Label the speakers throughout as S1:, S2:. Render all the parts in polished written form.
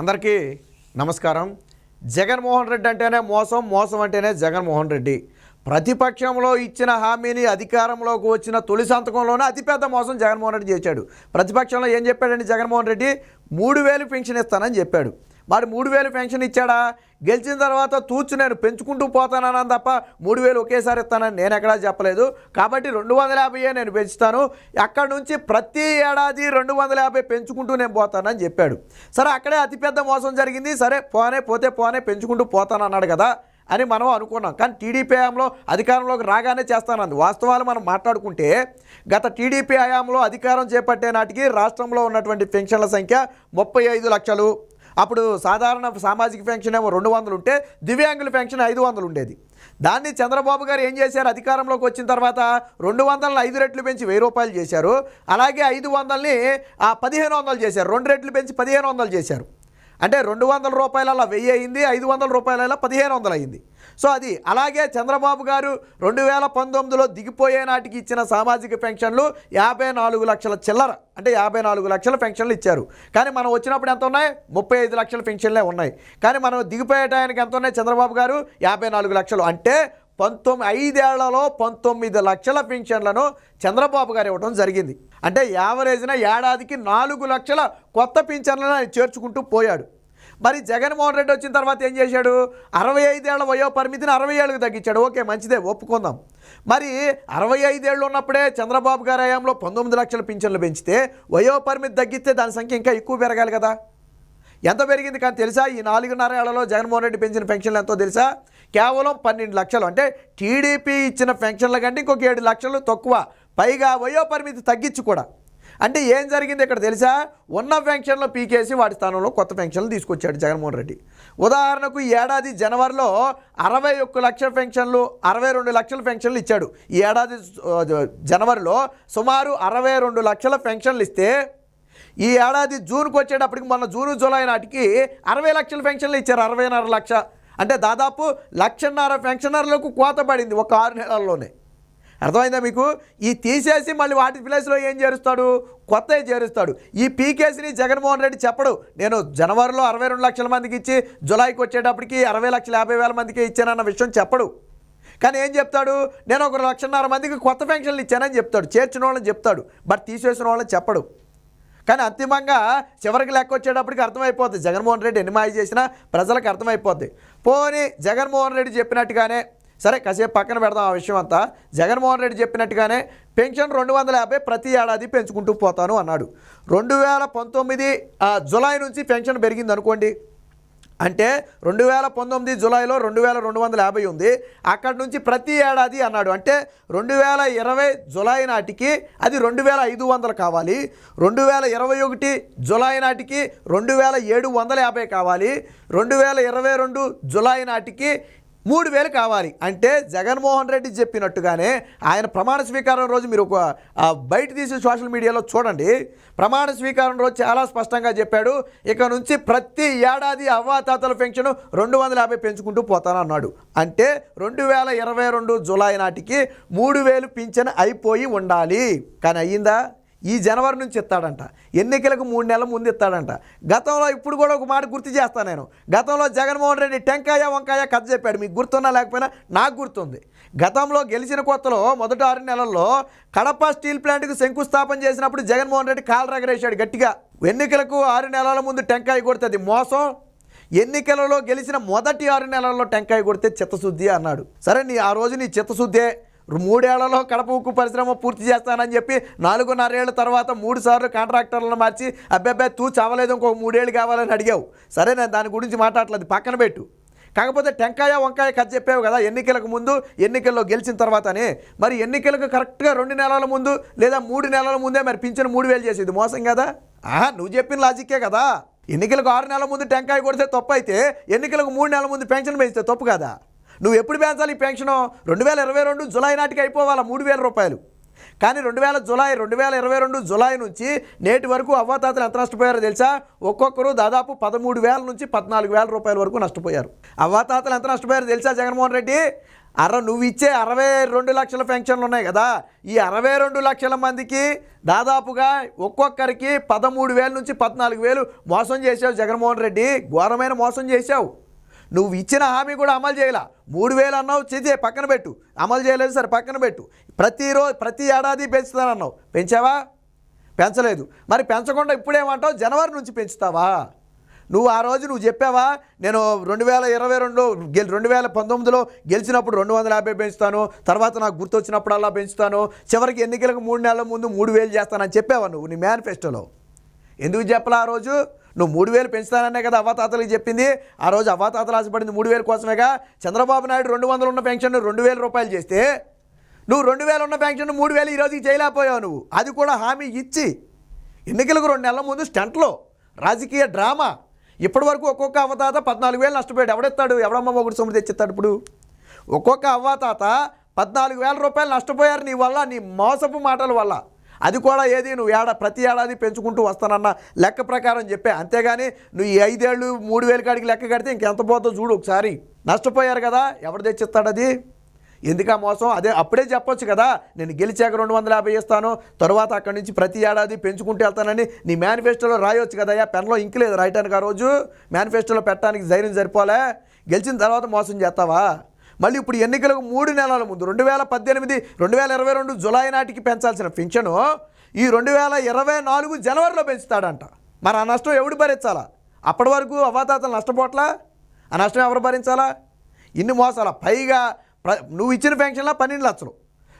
S1: అందరికీ నమస్కారం. జగన్మోహన్ రెడ్డి అంటేనే మోసం, మోసం అంటేనే జగన్మోహన్ రెడ్డి. ప్రతిపక్షంలో ఇచ్చిన హామీని అధికారంలోకి వచ్చిన తొలి సంతకంలోనే అతిపెద్ద మోసం జగన్మోహన్ రెడ్డి చేశాడు. ప్రతిపక్షంలో ఏం చెప్పాడండి జగన్మోహన్ రెడ్డి? 3000 పెన్షన్ ఇస్తానని చెప్పాడు. మరి 3000 పెన్షన్ ఇచ్చాడా? గెలిచిన తర్వాత తూర్చు నేను పెంచుకుంటూ పోతానని తప్ప 3000 ఒకేసారి ఇస్తానని నేను ఎక్కడా చెప్పలేదు. కాబట్టి 250 నేను పెంచుతాను, అక్కడి నుంచి ప్రతి ఏడాది 250 పెంచుకుంటూ నేను పోతానని చెప్పాడు. సరే, అక్కడే అతిపెద్ద మోసం జరిగింది. సరే, పోతే పెంచుకుంటూ పోతానన్నాడు కదా అని మనం అనుకున్నాం. కానీ టీడీపీ హయాంలో అధికారంలోకి రాగానే చేస్తానంది. వాస్తవాలు మనం మాట్లాడుకుంటే గత టీడీపీ హయాంలో అధికారం చేపట్టే నాటికి రాష్ట్రంలో ఉన్నటువంటి పెన్షన్ల సంఖ్య 35 లక్షలు. అప్పుడు సాధారణ సామాజిక పెన్షన్ ఏమో 200 ఉంటే దివ్యాంగుల పెన్షన్ 500 ఉండేది. దాన్ని చంద్రబాబు గారు ఏం చేశారు? అధికారంలోకి వచ్చిన తర్వాత 200ని 5 రెట్లు పెంచి 1000 రూపాయలు చేశారు. అలాగే 500ని 1500 చేశారు. 2 రెట్లు పెంచి 1500 చేశారు. అంటే 200 రూపాయలలో 1000 అయింది, 500 రూపాయలలో 1500 అయింది. సో అది అలాగే చంద్రబాబు గారు 2019లో దిగిపోయే నాటికి ఇచ్చిన సామాజిక పెన్షన్లు 54 లక్షల చిల్లర, అంటే 54 లక్షల పెన్షన్లు ఇచ్చారు. కానీ మనం వచ్చినప్పుడు ఎంత ఉన్నాయి? 35 లక్షల పెన్షన్లే ఉన్నాయి. కానీ మనం దిగిపోయే టైంకి ఎంత ఉన్నాయి చంద్రబాబు గారు? 54 లక్షలు. అంటే 5 ఏళ్లలో 19 లక్షల పెన్షన్లను చంద్రబాబు గారు ఇవ్వడం జరిగింది. అంటే యావరేజ్న ఏడాదికి 4 లక్షల కొత్త పెన్షన్లను ఆయన చేర్చుకుంటూ పోయాడు. మరి జగన్మోహన్ రెడ్డి వచ్చిన తర్వాత ఏం చేశాడు? 65 ఏళ్ల వయో పరిమితిని 60 ఏళ్ళకి తగ్గించాడు. ఓకే, మంచిదే, ఒప్పుకుందాం. మరి 65 ఏళ్ళు ఉన్నప్పుడే చంద్రబాబు గారి హయాంలో 19 లక్షల పెన్షన్లు పెంచితే వయో పరిమితి తగ్గిస్తే దాని సంఖ్య ఇంకా ఎక్కువ పెరగాలి కదా. ఎంత పెరిగింది కానీ తెలుసా? ఈ 4.5 ఏళ్లలో జగన్మోహన్ రెడ్డి పెంచిన పెన్షన్లు ఎంతో తెలుసా? కేవలం 12 లక్షలు. అంటే టీడీపీ ఇచ్చిన పెన్షన్ల కంటే ఇంకొక 7 లక్షలు తక్కువ, పైగా వయో పరిమితి తగ్గించి కూడా. అంటే ఏం జరిగింది ఇక్కడ తెలుసా? ఉన్న పెన్షన్లు పీకేసి వాటి స్థానంలో కొత్త పెన్షన్లు తీసుకొచ్చాడు జగన్మోహన్ రెడ్డి. ఉదాహరణకు ఈ ఏడాది జనవరిలో 61 లక్షల పెన్షన్లు, 62 లక్షల పెన్షన్లు ఇచ్చాడు. ఈ ఏడాది జనవరిలో సుమారు 62 లక్షల పెన్షన్లు ఇస్తే ఈ ఏడాది జూన్కి వచ్చేటప్పటికి మొన్న జూను జూలై నాటికి 60 లక్షల పెన్షన్లు ఇచ్చారు. 60.5 లక్ష అంటే దాదాపు 1,50,000 పెన్షనర్లకు కోత పడింది ఒక 6 నెలల్లోనే. అర్థమైందా మీకు? ఈ తీసేసి మళ్ళీ వాటి ప్లేస్లో ఏం చేరుస్తాడు? కొత్తవి చేరుస్తాడు. ఈ పీకేసీని జగన్మోహన్ రెడ్డి చెప్పడు. నేను జనవరిలో 62 లక్షల మందికి ఇచ్చి జులైకి వచ్చేటప్పటికి 60,50,000 మందికి ఇచ్చానన్న విషయం చెప్పడు. కానీ ఏం చెప్తాడు? నేను 1,50,000 మందికి కొత్త పెన్షన్లు ఇచ్చానని చెప్తాడు, చేర్చిన వాళ్ళని చెప్తాడు, బట్ తీసేసిన వాళ్ళని చెప్పడు. కానీ అంతిమంగా చివరికి లెక్క వచ్చేటప్పటికి అర్థమైపోద్ది జగన్మోహన్ రెడ్డి ఎన్ని మాయ చేసినా ప్రజలకు అర్థమైపోద్ది. పోనీ జగన్మోహన్ రెడ్డి చెప్పినట్టుగానే, సరే కాసేపు పక్కన పెడదాం ఆ విషయం అంతా. జగన్మోహన్ రెడ్డి చెప్పినట్టుగానే పెన్షన్ 250 ప్రతి ఏడాది పెంచుకుంటూ పోతాను అన్నాడు. 2019 జులై నుంచి పెన్షన్ పెరిగింది అనుకోండి. అంటే 2019 జులైలో 2250 ఉంది. అక్కడి నుంచి ప్రతి ఏడాది అన్నాడు. అంటే 2020 జులై నాటికి అది 2500 కావాలి. 2021 జులై నాటికి 2750 కావాలి. 2022 జులై నాటికి 3000 కావాలి. అంటే జగన్మోహన్ రెడ్డి చెప్పినట్టుగానే ఆయన ప్రమాణ స్వీకారం రోజు మీరు ఒక బయట తీసి సోషల్ మీడియాలో చూడండి. ప్రమాణ స్వీకారం రోజు చాలా స్పష్టంగా చెప్పాడు, ఇక నుంచి ప్రతి ఏడాది అవ్వాతాతల పెన్షన్ 250 పెంచుకుంటూ పోతానన్నాడు. అంటే 2022 జులై నాటికి 3000 పింఛన్ అయిపోయి ఉండాలి. కానీ అయ్యిందా? ఈ జనవరి నుంచి ఇస్తాడంట. ఎన్నికలకు 3 నెలల ముందు ఇస్తాడంట. గతంలో ఇప్పుడు కూడా ఒక మాట గుర్తు చేస్తాను నేను. గతంలో జగన్మోహన్ రెడ్డి టెంకాయ వంకాయ కథ చెప్పాడు. మీకు గుర్తున్నా లేకపోయినా నాకు గుర్తుంది. గతంలో గెలిచిన కొత్తలో మొదటి 6 నెలల్లో కడప స్టీల్ ప్లాంట్కి శంకుస్థాపన చేసినప్పుడు జగన్మోహన్ రెడ్డి కాలు రగరేశాడు గట్టిగా. ఎన్నికలకు 6 నెలల ముందు టెంకాయ కొడుతుంది మోసం, ఎన్నికలలో గెలిచిన మొదటి 6 నెలల్లో టెంకాయ కొడితే చిత్తశుద్ధి అన్నాడు. సరే, ఆ రోజు నీ చిత్తశుద్ధే. 3 ఏళ్లలో కడప ఉక్కు పరిశ్రమ పూర్తి చేస్తానని చెప్పి 4.5 ఏళ్ల తర్వాత 3 సార్లు కాంట్రాక్టర్లను మార్చి అబ్బాయి తూచి అవ్వలేదు, ఇంకొక 3 ఏళ్ళు కావాలని అడిగావు. సరే, నేను దాని గురించి మాట్లాడలేదు, పక్కన పెట్టు. కాకపోతే టెంకాయ వంకాయ కథ చెప్పావు కదా ఎన్నికలకు ముందు, ఎన్నికల్లో గెలిచిన తర్వాతనే. మరి ఎన్నికలకు కరెక్ట్గా 2 నెలల ముందు లేదా 3 నెలల ముందే మరి పింఛను 3000 చేసేది మోసం కదా? నువ్వు చెప్పిన లాజిక్కే కదా. ఎన్నికలకు 6 నెలల ముందు టెంకాయ కొడితే తప్పు అయితే ఎన్నికలకు 3 నెలల ముందు పెన్షన్ పెంచితే తప్పు కదా? నువ్వు ఎప్పుడు పెంచాలి ఈ పెన్షను? 2022 జులై నాటికి అయిపోవాలా 3000 రూపాయలు. కానీ జూలై 2022 జూలై నుంచి నేటి వరకు అవ్వాతాతలు ఎంత నష్టపోయారో తెలుసా? ఒక్కొక్కరు దాదాపు 13,000 నుంచి 14,000 రూపాయల వరకు నష్టపోయారు. అవ్వాతాతలు ఎంత నష్టపోయారో తెలుసా జగన్మోహన్ రెడ్డి? నువ్వు ఇచ్చే 62 లక్షల పెన్షన్లు ఉన్నాయి కదా, ఈ 62 లక్షల మందికి దాదాపుగా ఒక్కొక్కరికి 13,000 నుంచి 14,000 మోసం చేసావు జగన్మోహన్ రెడ్డి. ఘోరమైన మోసం చేశావు. నువ్వు ఇచ్చిన హామీ కూడా అమలు చేయాల. 3,000 అన్నావు, చేసే పక్కన పెట్టు. అమలు చేయలేదు సరే పక్కన పెట్టు. ప్రతి ఏడాది పెంచుతానన్నావు, పెంచావా? పెంచలేదు. మరి పెంచకుండా ఇప్పుడేమంటావు జనవరి నుంచి పెంచుతావా? నువ్వు ఆ రోజు నువ్వు చెప్పావా, నేను 2019లో గెలిచినప్పుడు 250 పెంచుతాను, తర్వాత నాకు గుర్తొచ్చినప్పుడల్లా పెంచుతాను, చివరికి ఎన్నికలకు 3 నెలల ముందు 3,000 చేస్తానని చెప్పావా నువ్వు నీ మేనిఫెస్టోలో? ఎందుకు చెప్పలా ఆ రోజు? నువ్వు 3,000 పెంచుతాననే కదా అవ్వాతాతలకు చెప్పింది. ఆ రోజు అవ్వాతాతలు ఆశపడింది 3,000 కోసమేగా. చంద్రబాబు నాయుడు 200 ఉన్న పెన్షన్ 2,000 రూపాయలు చేస్తే నువ్వు 2,000 ఉన్న పెన్షన్ 3,000 ఈరోజుకి చేయలేకపోయావు నువ్వు. అది కూడా హామీ ఇచ్చి ఎన్నికలకు 2 నెలల ముందు స్టంట్లో రాజకీయ డ్రామా. ఇప్పటి వరకు ఒక్కొక్క అవ్వాతాత 14,000 నష్టపోయాడు. ఎవడెత్తాడు? ఎవడమ్మ ఒకటి సొమ్ము తెచ్చిస్తాడు? ఇప్పుడు ఒక్కొక్క అవ్వాతాత 14,000 రూపాయలు నష్టపోయారు నీ వల్ల, నీ మోసపు మాటల వల్ల. అది కూడా ఏది నువ్వు ప్రతి ఏడాది పెంచుకుంటూ వస్తానన్న లెక్క ప్రకారం చెప్పే. అంతేగాని నువ్వు ఈ 5 ఏళ్ళు 3,000 కాడికి లెక్క కడితే ఇంకెంత పోతుందో చూడు ఒకసారి. నష్టపోయారు కదా, ఎవడు తెచ్చిస్తాడు అది? ఎందుకా మోసం? అప్పుడే చెప్పొచ్చు కదా, నేను గెలిచాక 250 ఇస్తాను, తర్వాత అక్కడి నుంచి ప్రతి ఏడాది పెంచుకుంటూ వెళ్తానని నీ మేనిఫెస్టోలో రాయొచ్చు కదా. పెన్లో ఇంక లేదు రాయటానికి. ఆ రోజు మేనిఫెస్టోలో పెట్టడానికి ధైర్యం సరిపోలే. గెలిచిన తర్వాత మోసం చేస్తావా? మళ్ళీ ఇప్పుడు ఎన్నికలకు 3 నెలల ముందు 2022 జూలై నాటికి పెంచాల్సిన పెన్షను ఈ 2024 జనవరిలో పెంచుతాడంట. మరి ఆ నష్టం ఎవడు భరించాలా? అప్పటి వరకు అవ్వాతాతలు నష్టపోట్లా? ఆ నష్టం ఎవరు భరించాలా? ఇన్ని మోసాలా? పైగా నువ్వు ఇచ్చిన పెన్షన్లా 12 లక్షలు,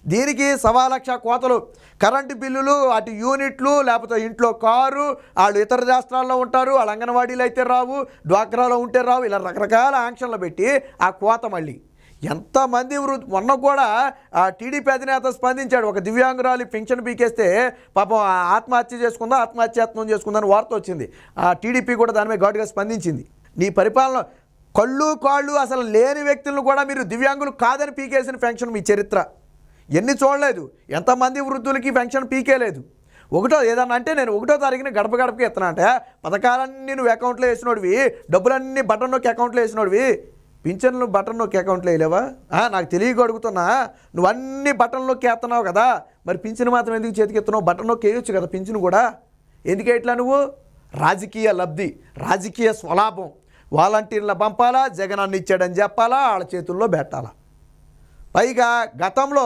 S1: దీనికి 1,00,000 కోతలు, కరెంటు బిల్లులు, అటు యూనిట్లు, లేకపోతే ఇంట్లో కారు, వాళ్ళు ఇతర రాష్ట్రాల్లో ఉంటారు, వాళ్ళు అంగన్వాడీలు అయితే రావు, డ్వాక్రాలో ఉంటే రావు, ఇలా రకరకాల ఆంక్షలు పెట్టి ఆ కోత మళ్ళీ ఎంతమంది మొన్న కూడా టీడీపీ అధినేత స్పందించాడు. ఒక దివ్యాంగురాలి పెన్షన్ పీకేస్తే పాపం ఆత్మహత్య చేసుకుందని వార్త వచ్చింది. టీడీపీ కూడా దాని మీద ఘాటుగా స్పందించింది. నీ పరిపాలన కాళ్ళు అసలు లేని వ్యక్తులను కూడా మీరు దివ్యాంగులు కాదని పీకేసిన పెన్షన్ మీ చరిత్ర ఎన్ని చూడలేదు. ఎంతమంది వృద్ధులకి పెన్షన్ పీకేలేదు. ఏదన్నా అంటే నేను 1వ తారీఖున గడపకి ఎత్తనా అంటే పథకాలన్నీ నువ్వు అకౌంట్లో వేసినోడివి, డబ్బులన్నీ బటన్ నొక్కి అకౌంట్లో వేసినోడివి, పింఛన్లు బటన్ నొక్కి అకౌంట్లో వేయలేవా? నాకు తెలియక అడుగుతున్నా. నువ్వు అన్ని బటన్ నొక్కి వేస్తున్నావు కదా, మరి పింఛను మాత్రం ఎందుకు చేతికి ఎత్తున్నావు? బటన్ నొక్కి వేయొచ్చు కదా పింఛను కూడా. ఎందుకే ఇట్లా నువ్వు? రాజకీయ లబ్ధి, రాజకీయ స్వలాభం. వాలంటీర్ల పంపాలా, జగనాన్ని ఇచ్చాడని చెప్పాలా, వాళ్ళ చేతుల్లో పెట్టాలా. పైగా గతంలో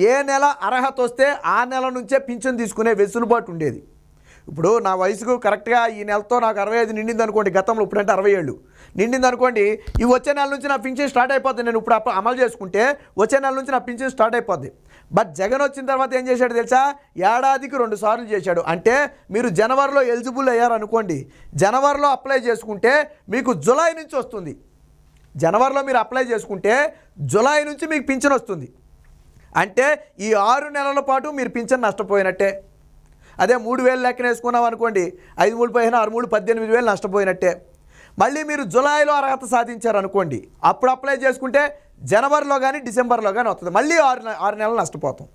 S1: ఏ నెల అర్హత వస్తే ఆ నెల నుంచే పింఛన్ తీసుకునే వెసులుబాటు ఉండేది. ఇప్పుడు నా వయసుకు కరెక్ట్గా ఈ నెలతో నాకు 65 నిండింది అనుకోండి, గతంలో ఇప్పుడంటే 60 ఏళ్ళు నిండింది అనుకోండి, ఈ వచ్చే నెల నుంచి నా పింఛన్ స్టార్ట్ అయిపోద్ది. నేను ఇప్పుడు అమలు చేసుకుంటే వచ్చే నెల నుంచి నా పింఛన్ స్టార్ట్ అయిపోద్ది. బట్ జగన్ వచ్చిన తర్వాత ఏం చేశాడు తెలుసా? ఏడాదికి 2 సార్లు చేశాడు. అంటే మీరు జనవరిలో ఎలిజిబుల్ అయ్యారనుకోండి, జనవరిలో అప్లై చేసుకుంటే మీకు జూలై నుంచి వస్తుంది. జనవరిలో మీరు అప్లై చేసుకుంటే జూలై నుంచి మీకు పింఛన్ వస్తుంది. అంటే ఈ 6 నెలల పాటు మీరు పింఛన్ నష్టపోయినట్టే. అదే 3,000 లెక్కన వేసుకున్నాం అనుకోండి, 5 3 15 6 3 18,000 నష్టపోయినట్టే. మళ్ళీ మీరు జూలైలో అర్హత సాధించారనుకోండి, అప్పుడు అప్లై చేసుకుంటే జనవరిలో కానీ డిసెంబర్లో కానీ వస్తుంది. మళ్ళీ 6 నెలలు నష్టపోతాం.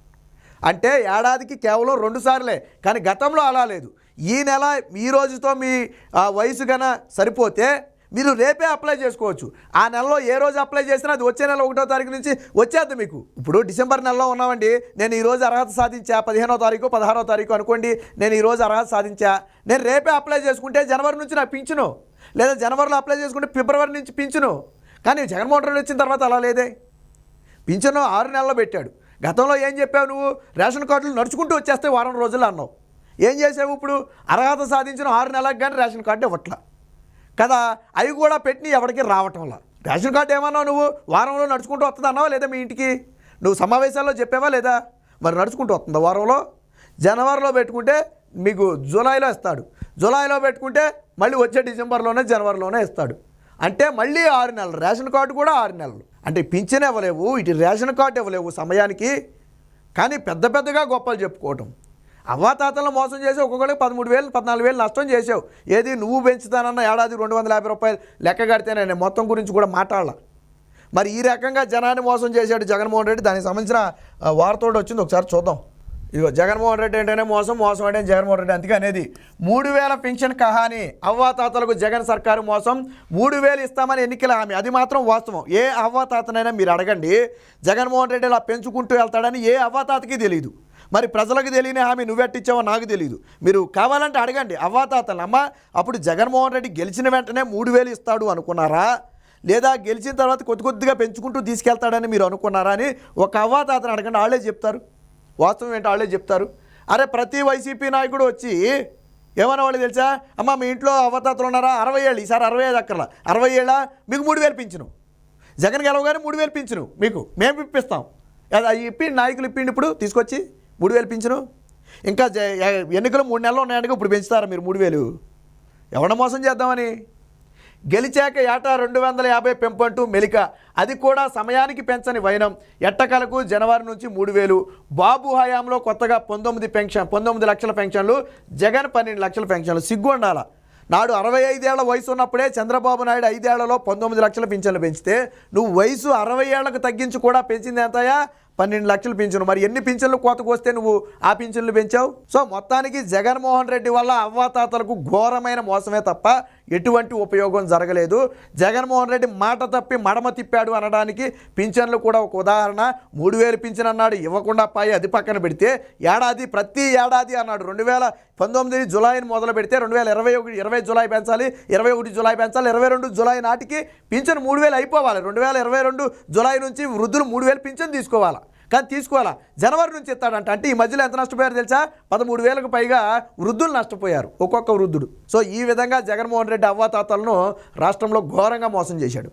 S1: అంటే ఏడాదికి కేవలం 2 సార్లే. కానీ గతంలో అలా లేదు. ఈ నెల ఈ రోజుతో మీ వయసు కన్నా సరిపోతే మీరు రేపే అప్లై చేసుకోవచ్చు. ఆ నెలలో ఏ రోజు అప్లై చేసినా అది వచ్చే నెల 1వ తారీఖు నుంచి వచ్చేద్ది మీకు. ఇప్పుడు డిసెంబర్ నెలలో ఉన్నామండి, నేను ఈరోజు అర్హత సాధించా, 15వ తారీఖు 16వ తారీఖు అనుకోండి, నేను ఈరోజు అర్హత సాధించా, నేను రేపే అప్లై చేసుకుంటే జనవరి నుంచి నాకు పింఛను, లేదా జనవరిలో అప్లై చేసుకుంటే ఫిబ్రవరి నుంచి పింఛను. కానీ జగన్మోహన్ రెడ్డి వచ్చిన తర్వాత అలా లేదే. పింఛను 6 నెలల్లో పెట్టాడు. గతంలో ఏం చెప్పావు నువ్వు? రేషన్ కార్డులు నడుచుకుంటూ వచ్చేస్తే వారం రోజులు అన్నావు. ఏం చేసావు? ఇప్పుడు అర్హత సాధించిన 6 నెలలకు కానీ రేషన్ కార్డు ఇవ్వట్లా కదా. అవి కూడా పెట్టి ఎవరికి రావటంలా. రేషన్ కార్డు ఏమన్నావు నువ్వు? వారంలో నడుచుకుంటూ వస్తుంది అన్నావా లేదా? మీ ఇంటికి నువ్వు సమావేశాల్లో చెప్పావా లేదా? మరి నడుచుకుంటూ వస్తుందా వారంలో? జనవరిలో పెట్టుకుంటే మీకు జూలైలో ఇస్తాడు, జూలైలో పెట్టుకుంటే మళ్ళీ వచ్చే డిసెంబర్లోనే జనవరిలోనే ఇస్తాడు. అంటే మళ్ళీ 6 నెలలు. రేషన్ కార్డు కూడా 6 నెలలు. అంటే పింఛన్ ఇవ్వలేవు, ఇటు రేషన్ కార్డు ఇవ్వలేవు సమయానికి. కానీ పెద్దగా గొప్పలు చెప్పుకోవటం. అవ్వాతాతలను మోసం చేసి ఒక్కొక్కరికి 13,000 14,000 నష్టం చేసావు. ఏది నువ్వు పెంచుతానన్న ఏడాది 250 రూపాయలు లెక్క కడితేనే నేను మొత్తం గురించి కూడా మాట్లాడాల. మరి ఈ రకంగా జనాన్ని మోసం చేశాడు జగన్మోహన్ రెడ్డి. దానికి సంబంధించిన వార్త వచ్చింది, ఒకసారి చూద్దాం. ఇదిగో జగన్మోహన్ రెడ్డి అంటేనే మోసం, మోసం అంటే జగన్మోహన్ రెడ్డి. అందుకే అనేది 3000 పెన్షన్ కహాని, అవ్వాతాతలకు జగన్ సర్కారు మోసం, 3000 ఇస్తామని ఎన్నికల హామీ. అది మాత్రం వాస్తవం. ఏ అవ్వాతాతనైనా మీరు అడగండి, జగన్మోహన్ రెడ్డి ఇలా పెంచుకుంటూ వెళ్తాడని ఏ అవ్వాతాతకి తెలియదు. మరి ప్రజలకు తెలియని హామీ నువ్వెట్టిచ్చావో నాకు తెలియదు. మీరు కావాలంటే అడగండి అవ్వాతాతలు. అమ్మ, అప్పుడు జగన్మోహన్ రెడ్డి గెలిచిన వెంటనే 3000 ఇస్తాడు అనుకున్నారా, లేదా గెలిచిన తర్వాత కొద్ది కొద్దిగా పెంచుకుంటూ తీసుకెళ్తాడని మీరు అనుకున్నారా అని ఒక అవ్వాతాతను అడగండి, వాళ్ళే చెప్తారు. వాస్తవం ఏంటో వాళ్ళే చెప్తారు. అరే, ప్రతి వైసీపీ నాయకుడు వచ్చి ఏమన్నా వాళ్ళు తెలుసా, అమ్మ మీ ఇంట్లో అవ్వాతాతలు ఉన్నారా, 60 ఏళ్ళు, ఈసారి 65 అక్కర్లా, 60 ఏళ్ళ మీకు 3000 పింఛను, జగన్ గెలవగానే 3000 పింఛను మీకు మేము ఇప్పిస్తాం. అది ఇప్పిండి, నాయకులు ఇప్పిండి, ఇప్పుడు తీసుకొచ్చి 3000 పింఛను. ఇంకా ఎన్నికలు 3 నెలలు ఉన్నాయనుకో, ఇప్పుడు పెంచుతారా మీరు 3000? ఎవరిని మోసం చేద్దామని? గెలిచాక ఏటా 250 పెంపు అంటూ మెలిక, అది కూడా సమయానికి పెంచని వైనం. ఎట్టకలకు జనవరి నుంచి 3000. బాబు హయాంలో కొత్తగా 19 లక్షల పెన్షన్లు, జగన్ 12 లక్షల పెన్షన్లు. సిగ్గు ఉండాల. నాడు 65 ఏళ్ల వయసు ఉన్నప్పుడే చంద్రబాబు నాయుడు 5 ఏళ్లలో 19 లక్షల పింఛన్లు పెంచితే, నువ్వు వయసు 60 ఏళ్లకు తగ్గించి కూడా పెంచింది ఎంతయా? 12 లక్షలు పింఛను. మరి ఎన్ని పింఛన్లు కోతకు వస్తే నువ్వు ఆ పింఛన్లు పెంచావు? సో మొత్తానికి జగన్మోహన్ రెడ్డి వల్ల అవ్వాతాతలకు ఘోరమైన మోసమే తప్ప ఎటువంటి ఉపయోగం జరగలేదు. జగన్మోహన్ రెడ్డి మాట తప్పి మడమ తిప్పాడు అనడానికి పింఛన్లు కూడా ఒక ఉదాహరణ. 3000 పింఛన్ అన్నాడు, ఇవ్వకుండా పాయి, అది పక్కన పెడితే ప్రతి ఏడాది అన్నాడు. 2019 జులైని మొదలు పెడితే 2020 జులై పెంచాలి, 21 జులై పెంచాలి, 22 జులై నాటికి పింఛన్ 3000 అయిపోవాలి. 2022 జులై నుంచి వృద్ధులు 3000 పింఛన్ తీసుకోవాలి. కానీ తీసుకోవాలా, జనవరి నుంచి ఇస్తాడంట. అంటే ఈ మధ్యలో ఎంత నష్టపోయారు తెలుసా? 13,000కు పైగా వృద్ధులు నష్టపోయారు, ఒక్కొక్క వృద్ధుడు. సో ఈ విధంగా జగన్మోహన్ రెడ్డి అవ్వాతాతలను రాష్ట్రంలో ఘోరంగా మోసం చేశాడు.